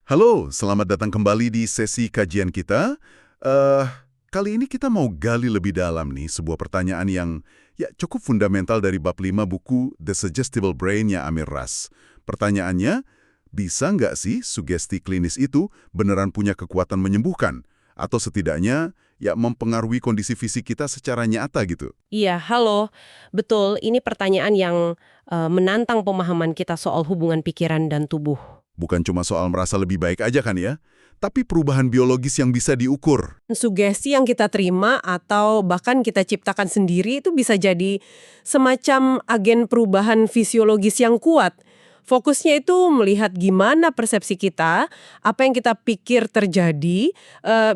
Halo, selamat datang kembali di sesi kajian kita. Eh, Kali ini kita mau gali lebih dalam nih sebuah pertanyaan yang cukup fundamental dari bab 5 buku The Suggestible Brain-nya Amir Ras. Pertanyaannya, bisa nggak sih sugesti klinis itu beneran punya kekuatan menyembuhkan? Atau setidaknya mempengaruhi kondisi fisik kita secara nyata gitu? Iya, halo. Betul, ini pertanyaan yang menantang pemahaman kita soal hubungan pikiran dan tubuh. Bukan cuma soal merasa lebih baik aja kan ya? Tapi perubahan biologis yang bisa diukur. Sugesti yang kita terima atau bahkan kita ciptakan sendiri itu bisa jadi semacam agen perubahan fisiologis yang kuat. Fokusnya itu melihat gimana persepsi kita, apa yang kita pikir terjadi,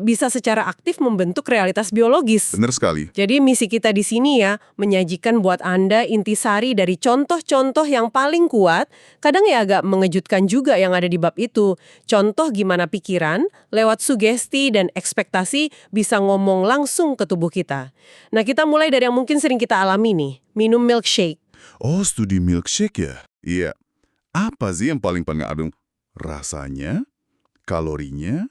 bisa secara aktif membentuk realitas biologis. Bener sekali. Jadi misi kita di sini ya, menyajikan buat Anda intisari dari contoh-contoh yang paling kuat, kadang ya agak mengejutkan juga yang ada di bab itu. Contoh gimana pikiran, lewat sugesti dan ekspektasi bisa ngomong langsung ke tubuh kita. Nah, kita mulai dari yang mungkin sering kita alami nih, minum milkshake. Oh, studi milkshake ya? Iya. Apa sih yang paling pengaruh? Rasanya, kalorinya.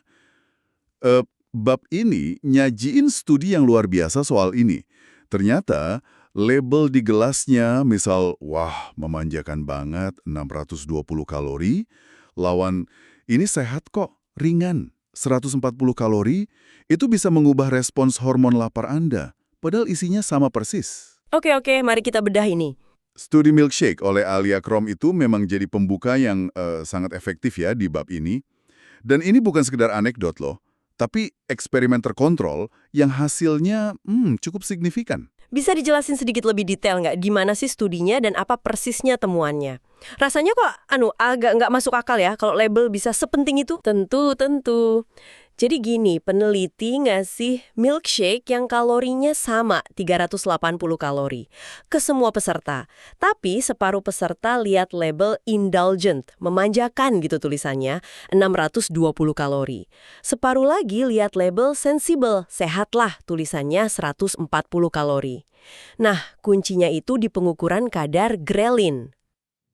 Bab ini nyajiin studi yang luar biasa soal ini. Ternyata label di gelasnya, misal, wah memanjakan banget, 620 kalori, lawan ini sehat kok, ringan, 140 kalori, itu bisa mengubah respons hormon lapar Anda. Padahal isinya sama persis. Oke, mari kita bedah ini. Studi milkshake oleh Alia Crom itu memang jadi pembuka yang sangat efektif ya di bab ini. Dan ini bukan sekedar anekdot loh, tapi eksperimen terkontrol yang hasilnya cukup signifikan. Bisa dijelasin sedikit lebih detail nggak gimana sih studinya dan apa persisnya temuannya? Rasanya kok agak nggak masuk akal ya kalau label bisa sepenting itu? Tentu. Jadi gini, peneliti ngasih milkshake yang kalorinya sama 380 kalori ke semua peserta. Tapi separuh peserta lihat label indulgent, memanjakan gitu tulisannya, 620 kalori. Separuh lagi lihat label sensible, sehatlah tulisannya 140 kalori. Nah, kuncinya itu di pengukuran kadar grelin.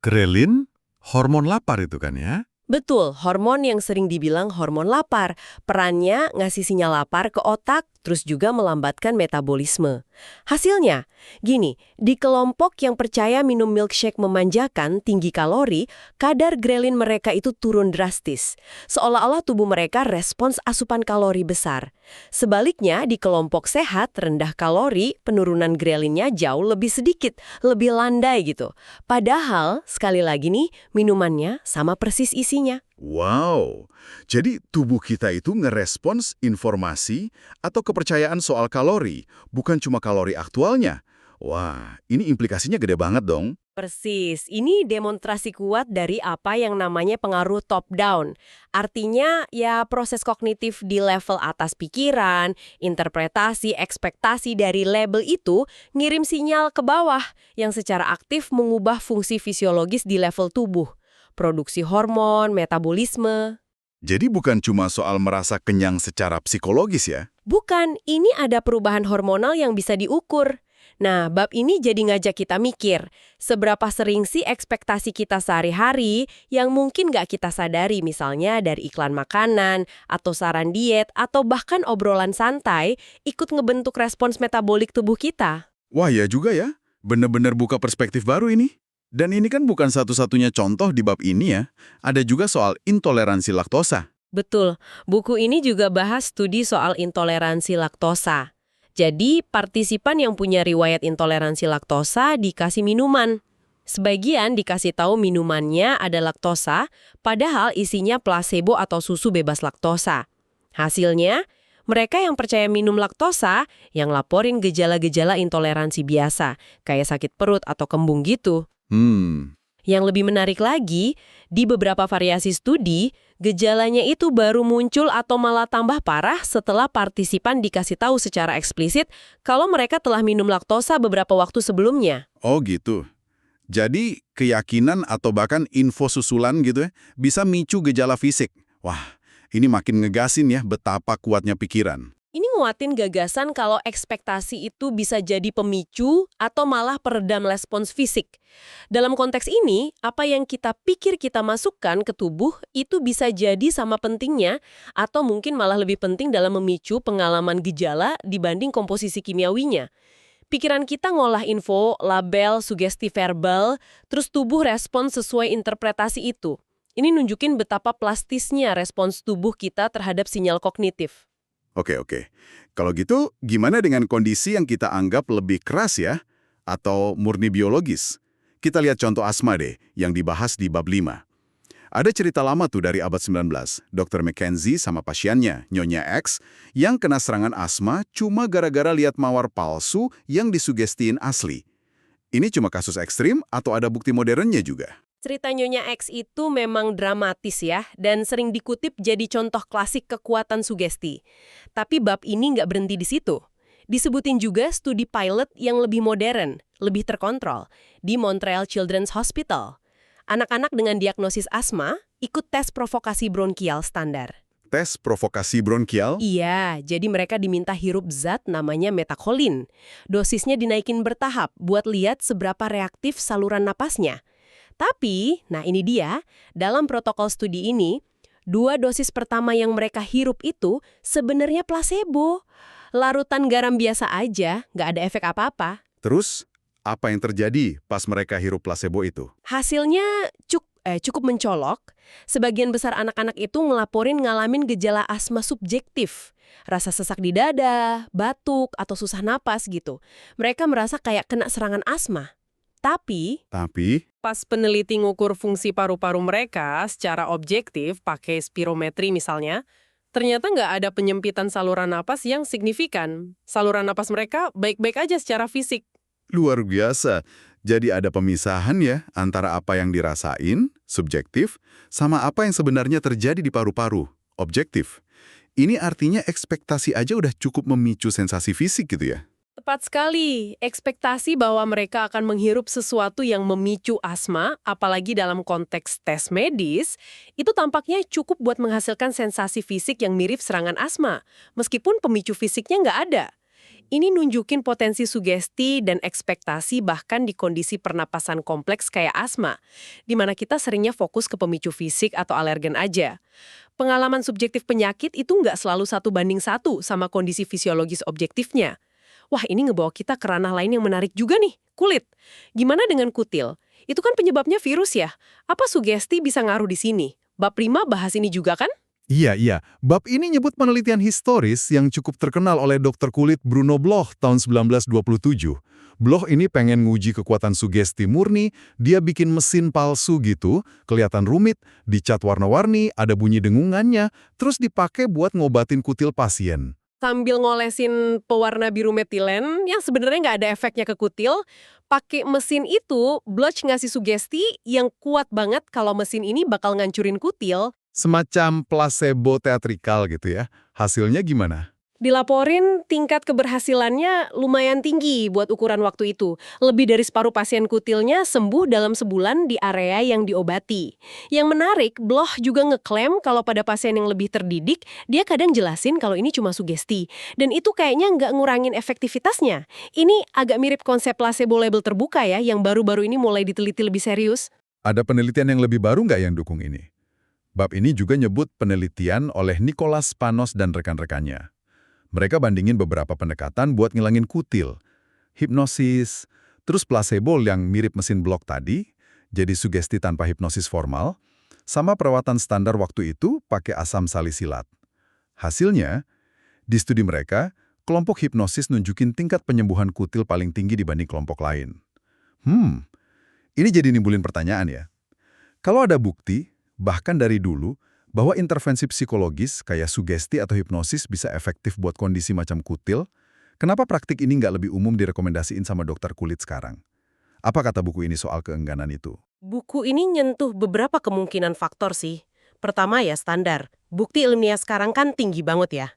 Grelin, hormon lapar itu kan ya? Betul, hormon yang sering dibilang hormon lapar. Perannya ngasih sinyal lapar ke otak, terus juga melambatkan metabolisme. Hasilnya, gini, di kelompok yang percaya minum milkshake memanjakan tinggi kalori, kadar grelin mereka itu turun drastis. Seolah-olah tubuh mereka respons asupan kalori besar. Sebaliknya, di kelompok sehat, rendah kalori, penurunan grelinnya jauh lebih sedikit, lebih landai gitu. Padahal, sekali lagi nih, minumannya sama persis isinya. Wow, jadi tubuh kita itu ngerespons informasi atau kepercayaan soal kalori, bukan cuma kalori aktualnya. Wah, ini implikasinya gede banget dong. Persis, ini demonstrasi kuat dari apa yang namanya pengaruh top-down. Artinya ya proses kognitif di level atas pikiran, interpretasi, ekspektasi dari label itu ngirim sinyal ke bawah yang secara aktif mengubah fungsi fisiologis di level tubuh. Produksi hormon, metabolisme. Jadi bukan cuma soal merasa kenyang secara psikologis ya? Bukan, ini ada perubahan hormonal yang bisa diukur. Nah, bab ini jadi ngajak kita mikir, seberapa sering sih ekspektasi kita sehari-hari yang mungkin nggak kita sadari, misalnya dari iklan makanan, atau saran diet, atau bahkan obrolan santai, ikut ngebentuk respons metabolik tubuh kita. Wah ya juga ya, bener-bener buka perspektif baru ini. Dan ini kan bukan satu-satunya contoh di bab ini ya, ada juga soal intoleransi laktosa. Betul, buku ini juga bahas studi soal intoleransi laktosa. Jadi, partisipan yang punya riwayat intoleransi laktosa dikasih minuman. Sebagian dikasih tahu minumannya ada laktosa, padahal isinya placebo atau susu bebas laktosa. Hasilnya, mereka yang percaya minum laktosa yang laporin gejala-gejala intoleransi biasa, kayak sakit perut atau kembung gitu. Yang lebih menarik lagi, di beberapa variasi studi, gejalanya itu baru muncul atau malah tambah parah setelah partisipan dikasih tahu secara eksplisit kalau mereka telah minum laktosa beberapa waktu sebelumnya. Oh gitu. Jadi keyakinan atau bahkan info susulan gitu ya, bisa micu gejala fisik. Wah, ini makin ngegasin ya betapa kuatnya pikiran. Ini nguatin gagasan kalau ekspektasi itu bisa jadi pemicu atau malah peredam respons fisik. Dalam konteks ini, apa yang kita pikir kita masukkan ke tubuh itu bisa jadi sama pentingnya atau mungkin malah lebih penting dalam memicu pengalaman gejala dibanding komposisi kimiawinya. Pikiran kita ngolah info, label, sugesti verbal, terus tubuh respons sesuai interpretasi itu. Ini nunjukin betapa plastisnya respons tubuh kita terhadap sinyal kognitif. Oke. Kalau gitu, gimana dengan kondisi yang kita anggap lebih keras ya? Atau murni biologis? Kita lihat contoh asma deh, yang dibahas di bab 5. Ada cerita lama tuh dari abad 19, Dr. Mackenzie sama pasiennya, Nyonya X, yang kena serangan asma cuma gara-gara lihat mawar palsu yang disugestiin asli. Ini cuma kasus ekstrim atau ada bukti modernnya juga? Cerita Nyonya X itu memang dramatis ya, dan sering dikutip jadi contoh klasik kekuatan sugesti. Tapi bab ini nggak berhenti di situ. Disebutin juga studi pilot yang lebih modern, lebih terkontrol, di Montreal Children's Hospital. Anak-anak dengan diagnosis asma ikut tes provokasi bronkial standar. Tes provokasi bronkial? Iya, jadi mereka diminta hirup zat namanya methacholine. Dosisnya dinaikin bertahap buat lihat seberapa reaktif saluran napasnya. Tapi, nah ini dia, dalam protokol studi ini, 2 dosis pertama yang mereka hirup itu sebenarnya placebo. Larutan garam biasa aja, nggak ada efek apa-apa. Terus, apa yang terjadi pas mereka hirup placebo itu? Hasilnya cukup mencolok. Sebagian besar anak-anak itu ngelaporin ngalamin gejala asma subjektif. Rasa sesak di dada, batuk, atau susah napas gitu. Mereka merasa kayak kena serangan asma. Tapi, pas peneliti ngukur fungsi paru-paru mereka secara objektif, pakai spirometri misalnya, ternyata nggak ada penyempitan saluran napas yang signifikan. Saluran napas mereka baik-baik aja secara fisik. Luar biasa. Jadi ada pemisahan ya antara apa yang dirasain, subjektif, sama apa yang sebenarnya terjadi di paru-paru, objektif. Ini artinya ekspektasi aja udah cukup memicu sensasi fisik gitu ya? Tepat sekali, ekspektasi bahwa mereka akan menghirup sesuatu yang memicu asma, apalagi dalam konteks tes medis, itu tampaknya cukup buat menghasilkan sensasi fisik yang mirip serangan asma, meskipun pemicu fisiknya nggak ada. Ini nunjukin potensi sugesti dan ekspektasi bahkan di kondisi pernapasan kompleks kayak asma, di mana kita seringnya fokus ke pemicu fisik atau alergen aja. Pengalaman subjektif penyakit itu nggak selalu 1:1 sama kondisi fisiologis objektifnya. Wah, ini ngebawa kita ke ranah lain yang menarik juga nih, kulit. Gimana dengan kutil? Itu kan penyebabnya virus ya? Apa sugesti bisa ngaruh di sini? Bab 5 bahas ini juga kan? Iya. Bab ini nyebut penelitian historis yang cukup terkenal oleh dokter kulit Bruno Bloch tahun 1927. Bloch ini pengen nguji kekuatan sugesti murni, dia bikin mesin palsu gitu, kelihatan rumit, dicat warna-warni, ada bunyi dengungannya, terus dipakai buat ngobatin kutil pasien. Sambil ngolesin pewarna biru metilen yang sebenarnya nggak ada efeknya ke kutil, pakai mesin itu, Bloch ngasih sugesti yang kuat banget kalau mesin ini bakal ngancurin kutil. Semacam placebo teatrikal gitu ya. Hasilnya gimana? Dilaporin tingkat keberhasilannya lumayan tinggi buat ukuran waktu itu. Lebih dari separuh pasien kutilnya sembuh dalam sebulan di area yang diobati. Yang menarik, Bloch juga ngeklaim kalau pada pasien yang lebih terdidik, dia kadang jelasin kalau ini cuma sugesti. Dan itu kayaknya nggak ngurangin efektivitasnya. Ini agak mirip konsep placebo label terbuka ya, yang baru-baru ini mulai diteliti lebih serius. Ada penelitian yang lebih baru nggak yang dukung ini? Bab ini juga nyebut penelitian oleh Nicholas Panos dan rekan-rekannya. Mereka bandingin beberapa pendekatan buat ngilangin kutil, hipnosis, terus placebo yang mirip mesin Bloch tadi, jadi sugesti tanpa hipnosis formal, sama perawatan standar waktu itu pakai asam salisilat. Hasilnya, di studi mereka, kelompok hipnosis nunjukin tingkat penyembuhan kutil paling tinggi dibanding kelompok lain. Ini jadi nimbulin pertanyaan ya. Kalau ada bukti, bahkan dari dulu, bahwa intervensi psikologis kayak sugesti atau hipnosis bisa efektif buat kondisi macam kutil, kenapa praktik ini nggak lebih umum direkomendasiin sama dokter kulit sekarang? Apa kata buku ini soal keengganan itu? Buku ini nyentuh beberapa kemungkinan faktor sih. Pertama ya standar. Bukti ilmiah sekarang kan tinggi banget ya.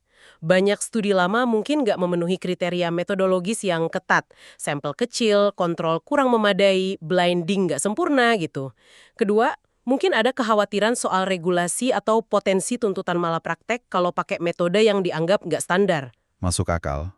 Banyak studi lama mungkin nggak memenuhi kriteria metodologis yang ketat. Sampel kecil, kontrol kurang memadai, blinding nggak sempurna gitu. Kedua, mungkin ada kekhawatiran soal regulasi atau potensi tuntutan malapraktek kalau pakai metode yang dianggap nggak standar. Masuk akal.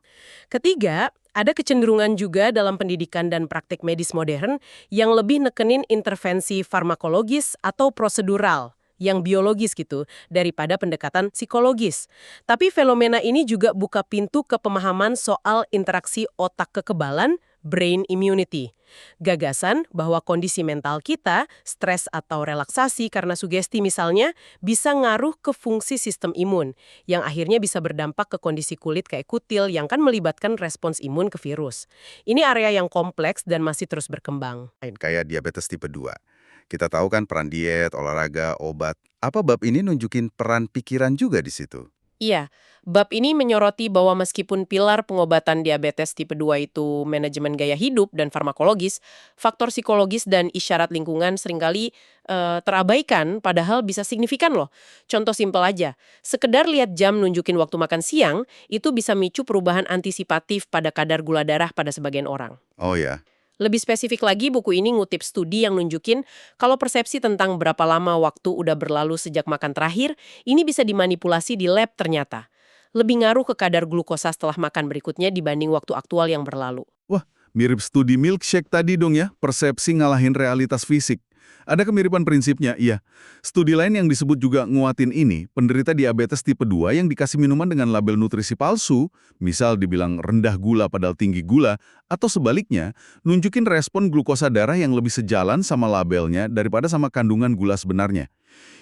Ketiga, ada kecenderungan juga dalam pendidikan dan praktik medis modern yang lebih nekenin intervensi farmakologis atau prosedural, yang biologis gitu, daripada pendekatan psikologis. Tapi fenomena ini juga buka pintu ke pemahaman soal interaksi otak kekebalan, brain immunity. Gagasan bahwa kondisi mental kita, stres atau relaksasi karena sugesti misalnya, bisa ngaruh ke fungsi sistem imun, yang akhirnya bisa berdampak ke kondisi kulit kayak kutil yang kan melibatkan respons imun ke virus. Ini area yang kompleks dan masih terus berkembang. Kayak diabetes tipe 2. Kita tahu kan peran diet, olahraga, obat. Apa bab ini nunjukin peran pikiran juga di situ? Iya, bab ini menyoroti bahwa meskipun pilar pengobatan diabetes tipe 2 itu manajemen gaya hidup dan farmakologis, faktor psikologis dan isyarat lingkungan seringkali terabaikan padahal bisa signifikan loh. Contoh simpel aja, sekedar lihat jam nunjukin waktu makan siang, itu bisa micu perubahan antisipatif pada kadar gula darah pada sebagian orang. Oh ya, Lebih spesifik lagi, buku ini ngutip studi yang nunjukin kalau persepsi tentang berapa lama waktu udah berlalu sejak makan terakhir, ini bisa dimanipulasi di lab ternyata. Lebih ngaruh ke kadar glukosa setelah makan berikutnya dibanding waktu aktual yang berlalu. wah, mirip studi milkshake tadi dong ya, persepsi ngalahin realitas fisik. Ada kemiripan prinsipnya, iya. Studi lain yang disebut juga nguatin ini, penderita diabetes tipe 2 yang dikasih minuman dengan label nutrisi palsu, misal dibilang rendah gula padahal tinggi gula, atau sebaliknya, nunjukin respon glukosa darah yang lebih sejalan sama labelnya daripada sama kandungan gula sebenarnya.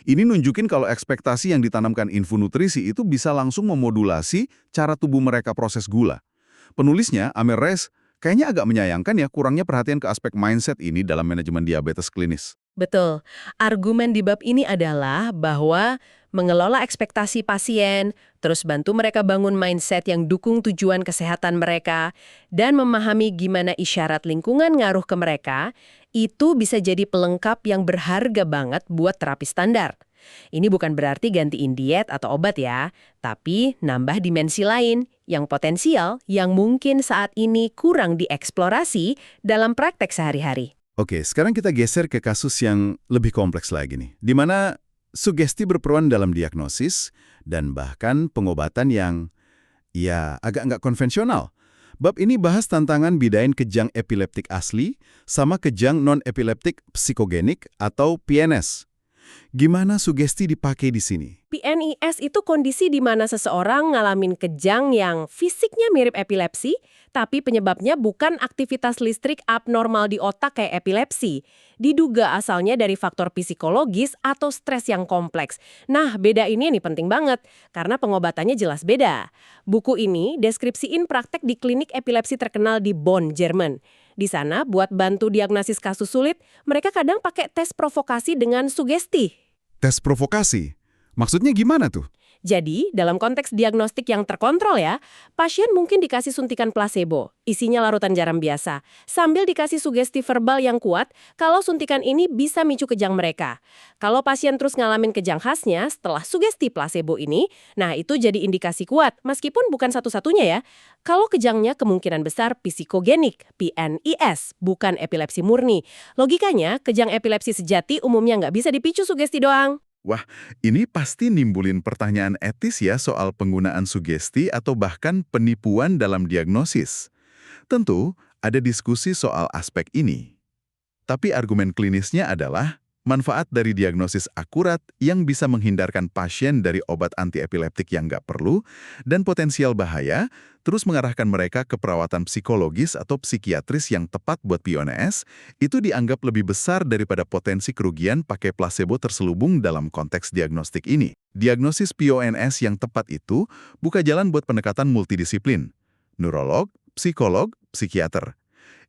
Ini nunjukin kalau ekspektasi yang ditanamkan infonutrisi itu bisa langsung memodulasi cara tubuh mereka proses gula. Penulisnya, Amir Reis, kayaknya agak menyayangkan ya kurangnya perhatian ke aspek mindset ini dalam manajemen diabetes klinis. Betul. Argumen di bab ini adalah bahwa mengelola ekspektasi pasien, terus bantu mereka bangun mindset yang dukung tujuan kesehatan mereka, dan memahami gimana isyarat lingkungan ngaruh ke mereka, itu bisa jadi pelengkap yang berharga banget buat terapi standar. Ini bukan berarti gantiin diet atau obat ya, tapi nambah dimensi lain yang potensial yang mungkin saat ini kurang dieksplorasi dalam praktek sehari-hari. Oke, sekarang kita geser ke kasus yang lebih kompleks lagi nih, di mana sugesti berperan dalam diagnosis dan bahkan pengobatan yang, ya, agak nggak konvensional. Bab ini bahas tantangan bedain kejang epileptik asli sama kejang non-epileptik psikogenik atau PNS. Gimana sugesti dipakai di sini? PNIS itu kondisi di mana seseorang ngalamin kejang yang fisiknya mirip epilepsi, tapi penyebabnya bukan aktivitas listrik abnormal di otak kayak epilepsi. Diduga asalnya dari faktor psikologis atau stres yang kompleks. Nah, beda ini nih penting banget, karena pengobatannya jelas beda. Buku ini deskripsiin praktek di klinik epilepsi terkenal di Bonn, Jerman. Di sana, buat bantu diagnosis kasus sulit, mereka kadang pakai tes provokasi dengan sugesti. Tes provokasi? Maksudnya gimana tuh? Jadi, dalam konteks diagnostik yang terkontrol ya, pasien mungkin dikasih suntikan placebo, isinya larutan garam biasa, sambil dikasih sugesti verbal yang kuat kalau suntikan ini bisa micu kejang mereka. Kalau pasien terus ngalamin kejang khasnya setelah sugesti placebo ini, nah itu jadi indikasi kuat, meskipun bukan satu-satunya ya. Kalau kejangnya kemungkinan besar psikogenik, PNIS, bukan epilepsi murni. Logikanya, kejang epilepsi sejati umumnya nggak bisa dipicu sugesti doang. Wah, ini pasti nimbulin pertanyaan etis ya soal penggunaan sugesti atau bahkan penipuan dalam diagnosis. Tentu, ada diskusi soal aspek ini. Tapi argumen klinisnya adalah manfaat dari diagnosis akurat yang bisa menghindarkan pasien dari obat antiepileptik yang nggak perlu dan potensial bahaya, terus mengarahkan mereka ke perawatan psikologis atau psikiatris yang tepat buat PNS, itu dianggap lebih besar daripada potensi kerugian pakai placebo terselubung dalam konteks diagnostik ini. Diagnosis PNS yang tepat itu buka jalan buat pendekatan multidisiplin, neurolog, psikolog, psikiater.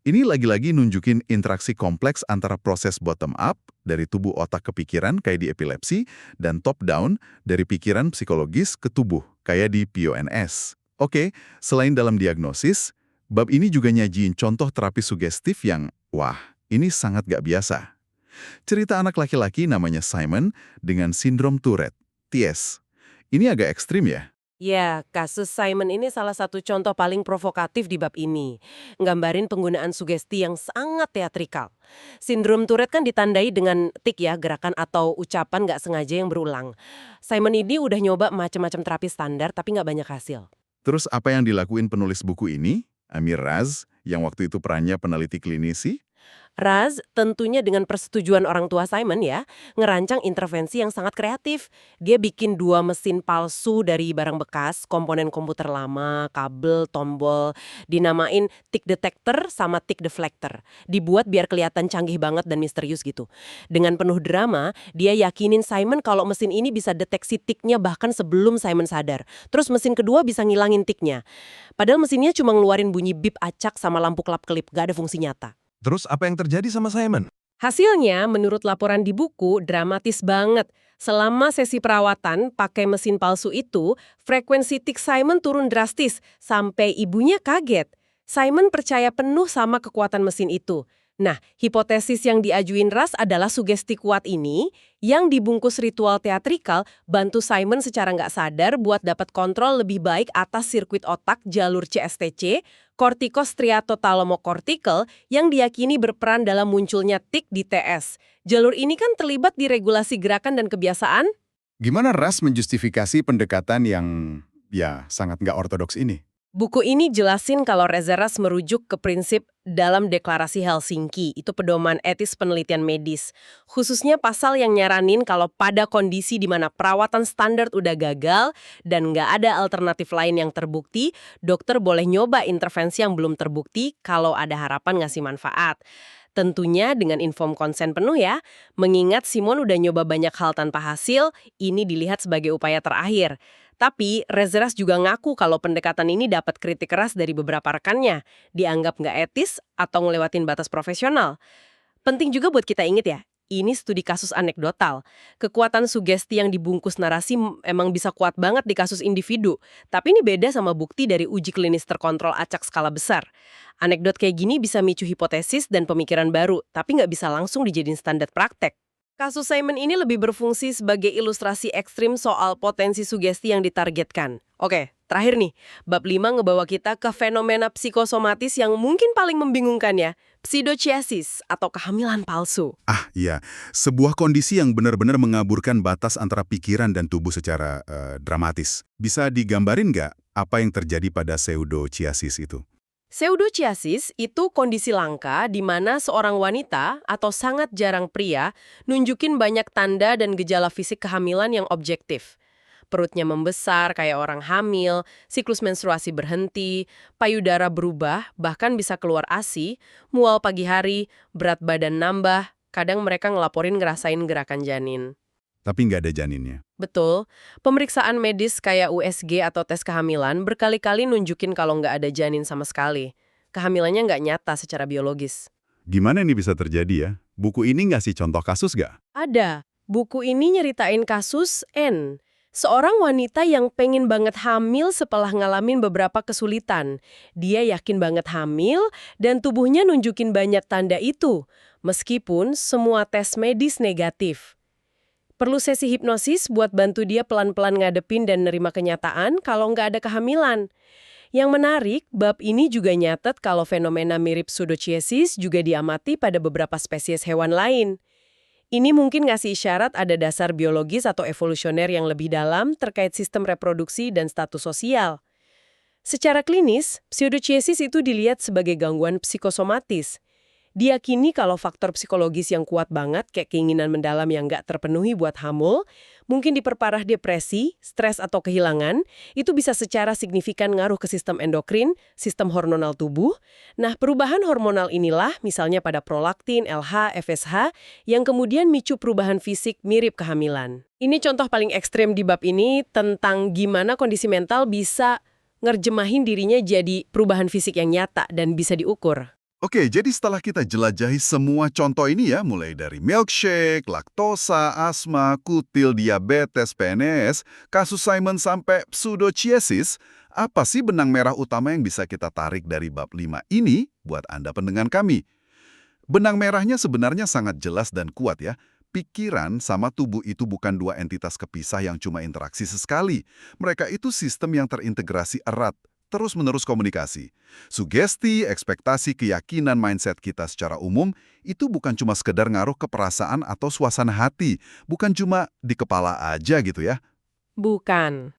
Ini lagi-lagi nunjukin interaksi kompleks antara proses bottom-up dari tubuh otak ke pikiran kayak di epilepsi dan top-down dari pikiran psikologis ke tubuh kayak di PNS. Oke, selain dalam diagnosis, bab ini juga nyajiin contoh terapi sugestif yang, wah, ini sangat gak biasa. Cerita anak laki-laki namanya Simon dengan sindrom Tourette, TS. Ini agak ekstrim ya? Ya, kasus Simon ini salah satu contoh paling provokatif di bab ini. Nggambarin penggunaan sugesti yang sangat teatrikal. Sindrom Tourette kan ditandai dengan tik ya, gerakan atau ucapan nggak sengaja yang berulang. Simon ini udah nyoba macam-macam terapi standar tapi nggak banyak hasil. Terus apa yang dilakuin penulis buku ini, Amir Raz, yang waktu itu perannya peneliti klinisi? Raz tentunya dengan persetujuan orang tua Simon ya, ngerancang intervensi yang sangat kreatif. Dia bikin 2 mesin palsu dari barang bekas, komponen komputer lama, kabel, tombol, dinamain tick detector sama tick deflector. Dibuat biar kelihatan canggih banget dan misterius gitu. Dengan penuh drama, dia yakinin Simon kalau mesin ini bisa deteksi ticknya bahkan sebelum Simon sadar. Terus mesin kedua bisa ngilangin ticknya. Padahal mesinnya cuma ngeluarin bunyi bip acak sama lampu kelap-kelip, gak ada fungsi nyata. Terus apa yang terjadi sama Simon? Hasilnya, menurut laporan di buku, dramatis banget. Selama sesi perawatan pakai mesin palsu itu, frekuensi tik Simon turun drastis, sampai ibunya kaget. Simon percaya penuh sama kekuatan mesin itu. Nah, hipotesis yang diajuin Ras adalah sugesti kuat ini, yang dibungkus ritual teatrikal, bantu Simon secara nggak sadar buat dapat kontrol lebih baik atas sirkuit otak jalur CSTC, kortikos striatotalamokortikal, yang diyakini berperan dalam munculnya tik di TS. Jalur ini kan terlibat di regulasi gerakan dan kebiasaan. Gimana Ras menjustifikasi pendekatan yang, sangat nggak ortodoks ini? Buku ini jelasin kalau Reza Ras merujuk ke prinsip dalam Deklarasi Helsinki, itu pedoman etis penelitian medis. Khususnya pasal yang nyaranin kalau pada kondisi di mana perawatan standar udah gagal dan nggak ada alternatif lain yang terbukti, dokter boleh nyoba intervensi yang belum terbukti kalau ada harapan ngasih manfaat. Tentunya dengan inform konsen penuh ya, mengingat Simon udah nyoba banyak hal tanpa hasil, ini dilihat sebagai upaya terakhir. Tapi, Rezeras juga ngaku kalau pendekatan ini dapat kritik keras dari beberapa rekannya, dianggap nggak etis atau ngelewatin batas profesional. Penting juga buat kita ingat ya, ini studi kasus anekdotal. Kekuatan sugesti yang dibungkus narasi emang bisa kuat banget di kasus individu, tapi ini beda sama bukti dari uji klinis terkontrol acak skala besar. Anekdot kayak gini bisa micu hipotesis dan pemikiran baru, tapi nggak bisa langsung dijadiin standar praktek. Kasus Simon ini lebih berfungsi sebagai ilustrasi ekstrim soal potensi sugesti yang ditargetkan. Oke, terakhir nih, bab 5 ngebawa kita ke fenomena psikosomatis yang mungkin paling membingungkan ya, pseudochiasis atau kehamilan palsu. Iya, sebuah kondisi yang benar-benar mengaburkan batas antara pikiran dan tubuh secara dramatis. Bisa digambarin nggak apa yang terjadi pada pseudochiasis itu? Pseudochiasis itu kondisi langka di mana seorang wanita atau sangat jarang pria nunjukin banyak tanda dan gejala fisik kehamilan yang objektif. Perutnya membesar kayak orang hamil, siklus menstruasi berhenti, payudara berubah, bahkan bisa keluar ASI, mual pagi hari, berat badan nambah, kadang mereka ngelaporin ngerasain gerakan janin. Tapi nggak ada janinnya. Betul, pemeriksaan medis kayak USG atau tes kehamilan berkali-kali nunjukin kalau nggak ada janin sama sekali. Kehamilannya nggak nyata secara biologis. Gimana ini bisa terjadi ya? Buku ini ngasih contoh kasus nggak? Ada. Buku ini nyeritain kasus N. Seorang wanita yang pengen banget hamil setelah ngalamin beberapa kesulitan. Dia yakin banget hamil dan tubuhnya nunjukin banyak tanda itu. Meskipun semua tes medis negatif. Perlu sesi hipnosis buat bantu dia pelan-pelan ngadepin dan nerima kenyataan kalau nggak ada kehamilan. Yang menarik, bab ini juga nyatet kalau fenomena mirip pseudochiasis juga diamati pada beberapa spesies hewan lain. Ini mungkin ngasih isyarat ada dasar biologis atau evolusioner yang lebih dalam terkait sistem reproduksi dan status sosial. Secara klinis, pseudochiasis itu dilihat sebagai gangguan psikosomatis. Diyakini kalau faktor psikologis yang kuat banget, kayak keinginan mendalam yang nggak terpenuhi buat hamil, mungkin diperparah depresi, stres atau kehilangan, itu bisa secara signifikan ngaruh ke sistem endokrin, sistem hormonal tubuh. Nah, perubahan hormonal inilah, misalnya pada prolaktin, LH, FSH, yang kemudian micu perubahan fisik mirip kehamilan. Ini contoh paling ekstrem di bab ini tentang gimana kondisi mental bisa ngerjemahin dirinya jadi perubahan fisik yang nyata dan bisa diukur. Oke, jadi setelah kita jelajahi semua contoh ini ya, mulai dari milkshake, laktosa, asma, kutil, diabetes, PNS, kasus Simon sampai pseudochiasis, apa sih benang merah utama yang bisa kita tarik dari bab 5 ini buat Anda pendengar kami? Benang merahnya sebenarnya sangat jelas dan kuat ya. Pikiran sama tubuh itu bukan dua entitas kepisah yang cuma interaksi sesekali. Mereka itu sistem yang terintegrasi erat, terus-menerus komunikasi. Sugesti, ekspektasi, keyakinan, mindset kita secara umum itu bukan cuma sekedar ngaruh ke perasaan atau suasana hati, bukan cuma di kepala aja gitu ya. Bukan.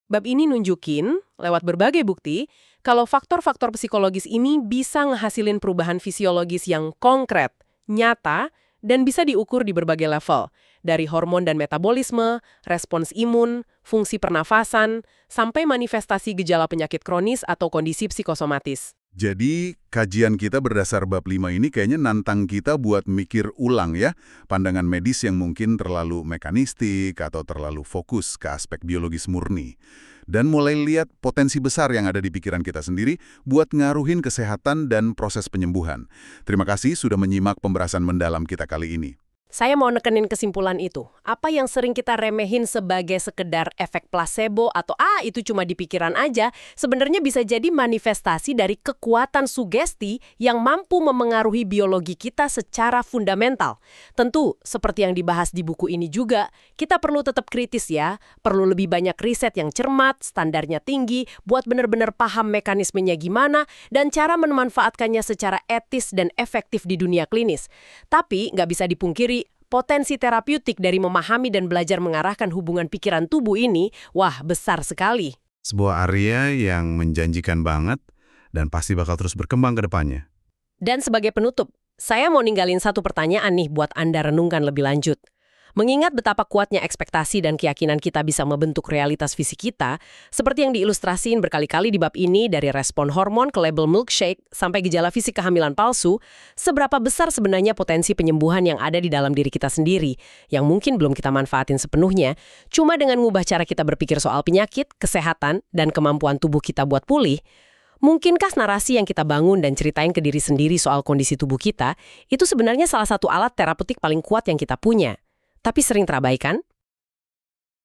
Bab ini nunjukin lewat berbagai bukti, kalau faktor-faktor psikologis ini bisa ngehasilin perubahan fisiologis yang konkret, nyata, dan bisa diukur di berbagai level. Dari hormon dan metabolisme, respons imun, fungsi pernafasan, sampai manifestasi gejala penyakit kronis atau kondisi psikosomatis. Jadi, kajian kita berdasar bab 5 ini kayaknya nantang kita buat mikir ulang ya, pandangan medis yang mungkin terlalu mekanistik atau terlalu fokus ke aspek biologis murni. Dan mulai lihat potensi besar yang ada di pikiran kita sendiri buat ngaruhin kesehatan dan proses penyembuhan. Terima kasih sudah menyimak pembahasan mendalam kita kali ini. Saya mau nekenin kesimpulan itu. Apa yang sering kita remehin sebagai sekedar efek placebo atau itu cuma di pikiran aja, sebenarnya bisa jadi manifestasi dari kekuatan sugesti yang mampu memengaruhi biologi kita secara fundamental. Tentu, seperti yang dibahas di buku ini juga, kita perlu tetap kritis ya. Perlu lebih banyak riset yang cermat, standarnya tinggi, buat benar-benar paham mekanismenya gimana, dan cara memanfaatkannya secara etis dan efektif di dunia klinis. Tapi, nggak bisa dipungkiri, potensi terapeutik dari memahami dan belajar mengarahkan hubungan pikiran tubuh ini, wah besar sekali. Sebuah area yang menjanjikan banget dan pasti bakal terus berkembang ke depannya. Dan sebagai penutup, saya mau ninggalin satu pertanyaan nih buat Anda renungkan lebih lanjut. Mengingat betapa kuatnya ekspektasi dan keyakinan kita bisa membentuk realitas fisik kita, seperti yang diilustrasiin berkali-kali di bab ini dari respon hormon ke label milkshake sampai gejala fisik kehamilan palsu, seberapa besar sebenarnya potensi penyembuhan yang ada di dalam diri kita sendiri, yang mungkin belum kita manfaatin sepenuhnya, cuma dengan ngubah cara kita berpikir soal penyakit, kesehatan, dan kemampuan tubuh kita buat pulih. Mungkinkah narasi yang kita bangun dan ceritain ke diri sendiri soal kondisi tubuh kita, itu sebenarnya salah satu alat terapeutik paling kuat yang kita punya? Tapi sering terabaikan?